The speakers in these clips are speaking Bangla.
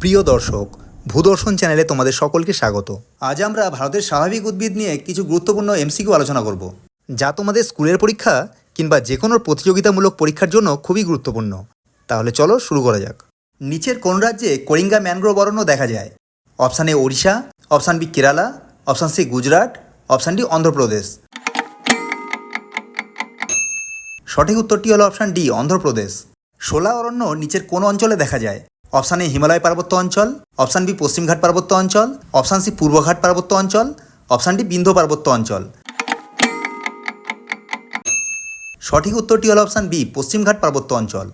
প্রিয় দর্শক, ভূদর্শন চ্যানেলে তোমাদের সকলকে স্বাগত। আজ আমরা ভারতের স্বাভাবিক উদ্ভিদ নিয়ে কিছু গুরুত্বপূর্ণ এমসিকিউ আলোচনা করব, যা তোমাদের স্কুলের পরীক্ষা কিংবা যে কোনো প্রতিযোগিতামূলক পরীক্ষার জন্য খুবই গুরুত্বপূর্ণ। তাহলে চলো শুরু করা যাক। নিচের কোন রাজ্যে কলিঙ্গা ম্যানগ্রোভ অরণ্য দেখা যায়? Option A Odisha, option B Kerala, option C Gujarat, option D Andhra Pradesh. সঠিক উত্তরটি হলো অপশান ডি অন্ধ্রপ্রদেশ। শোলা অরণ্য নিচের কোন অঞ্চলে দেখা যায়? অপশান এ হিমালয় পার্বত্য অঞ্চল, অপশান বি পশ্চিমঘাট পার্বত্য অঞ্চল, অপশান সি পূর্বঘাট পার্বত্য অঞ্চল, অপশান ডি বিন্ধ্য পার্বত্য অঞ্চল। সঠিক উত্তরটি হলো অপশান বি পশ্চিমঘাট পার্বত্য অঞ্চল।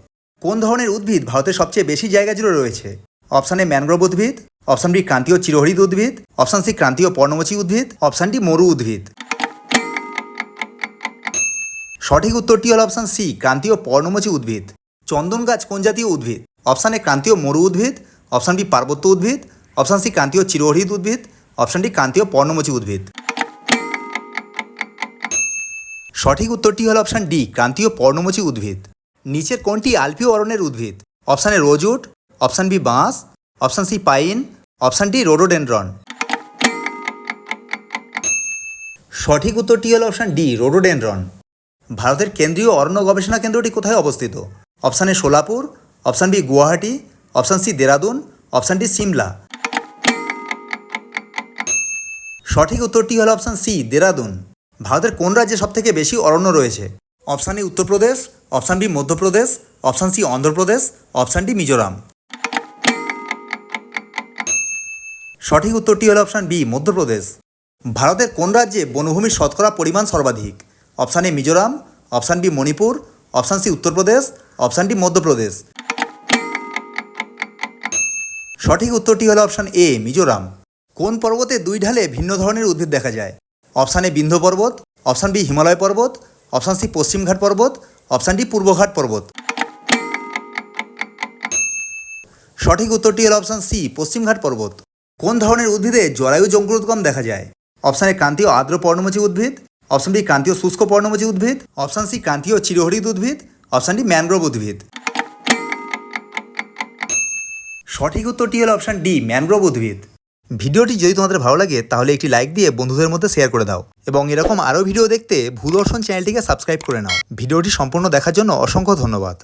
কোন ধরনের উদ্ভিদ ভারতের সবচেয়ে বেশি জায়গা জুড়ে রয়েছে? অপশান এ ম্যানগ্রোভ উদ্ভিদ, অপশান বি ক্রান্তীয় চিরহরিৎ উদ্ভিদ, অপশান সি ক্রান্তীয় পর্ণমোচী উদ্ভিদ, অপশান ডি মরু উদ্ভিদ। সঠিক উত্তরটি হল অপশান সি ক্রান্তীয় পর্ণমোচী উদ্ভিদ। চন্দন গাছ কোন জাতীয় উদ্ভিদ? অপশান এ ক্রান্তীয় মরু উদ্ভিদ, অপশান বি পার্বত্য উদ্ভিদ, অপশান সি ক্রান্তীয় চিরহরিৎ উদ্ভিদ, অপশান ডি ক্রান্তীয় পর্ণমোচী উদ্ভিদ। সঠিক উত্তরটি হল অপশান ডি ক্রান্তীয় পর্ণমোচী উদ্ভিদ। নিচের কোনটি আলপীয় অরণ্যের উদ্ভিদ? Option A rosewood, option B বাঁশ, option C pine, option D rhododendron. সঠিক উত্তরটি হল অপশান ডি রোডোডেনড্রন। ভারতের কেন্দ্রীয় অরণ্য গবেষণা কেন্দ্রটি কোথায় অবস্থিত? Option A Solapur, option B Guwahati, option C Dehradun, option D Shimla. সঠিক উত্তরটি হল অপশান সি দেরাদুন। ভারতের কোন রাজ্যে সবথেকে বেশি অরণ্য রয়েছে? Option A Uttar Pradesh, option B Madhya Pradesh, option C Andhra Pradesh, option D Mizoram. সঠিক উত্তরটি হল অপশান বি মধ্যপ্রদেশ। ভারতের কোন রাজ্যে বনভূমির শতকরা পরিমাণ সর্বাধিক? Option A Mizoram, option B Manipur, option C Uttar Pradesh, option D Madhya Pradesh. সঠিক উত্তরটি হল অপশান এ মিজোরাম। কোন পর্বতে দুই ঢালে ভিন্ন ধরনের উদ্ভিদ দেখা যায়? অপশান এ বিন্ধ্য পর্বত, অপশান বি হিমালয় পর্বত, অপশান সি পশ্চিমঘাট পর্বত, অপশান ডি পূর্বঘাট পর্বত। সঠিক উত্তরটি হল অপশান সি পশ্চিমঘাট পর্বত। কোন ধরনের উদ্ভিদে জরায়ু জঙ্কুরোদ্গম দেখা যায়? অপশান এ ক্রান্তীয় আর্দ্র পর্ণমোচী উদ্ভিদ, অপশান বি ক্রান্তীয় শুষ্ক পর্ণমোচী উদ্ভিদ, অপশান সি ক্রান্তীয় চিরহরিৎ উদ্ভিদ, অপশান ডি ম্যানগ্রোভ উদ্ভিদ। সঠিক উত্তরটি হল অপশান ডি ম্যানগ্রোভ উদ্ভিদ। ভিডিওটি যদি তোমাদের ভালো লাগে তাহলে একটি লাইক দিয়ে বন্ধুদের মধ্যে শেয়ার করে দাও এবং এরকম আরও ভিডিও দেখতে ভূদর্শন চ্যানেলটিকে সাবস্ক্রাইব করে নাও। ভিডিওটি সম্পূর্ণ দেখার জন্য অসংখ্য ধন্যবাদ।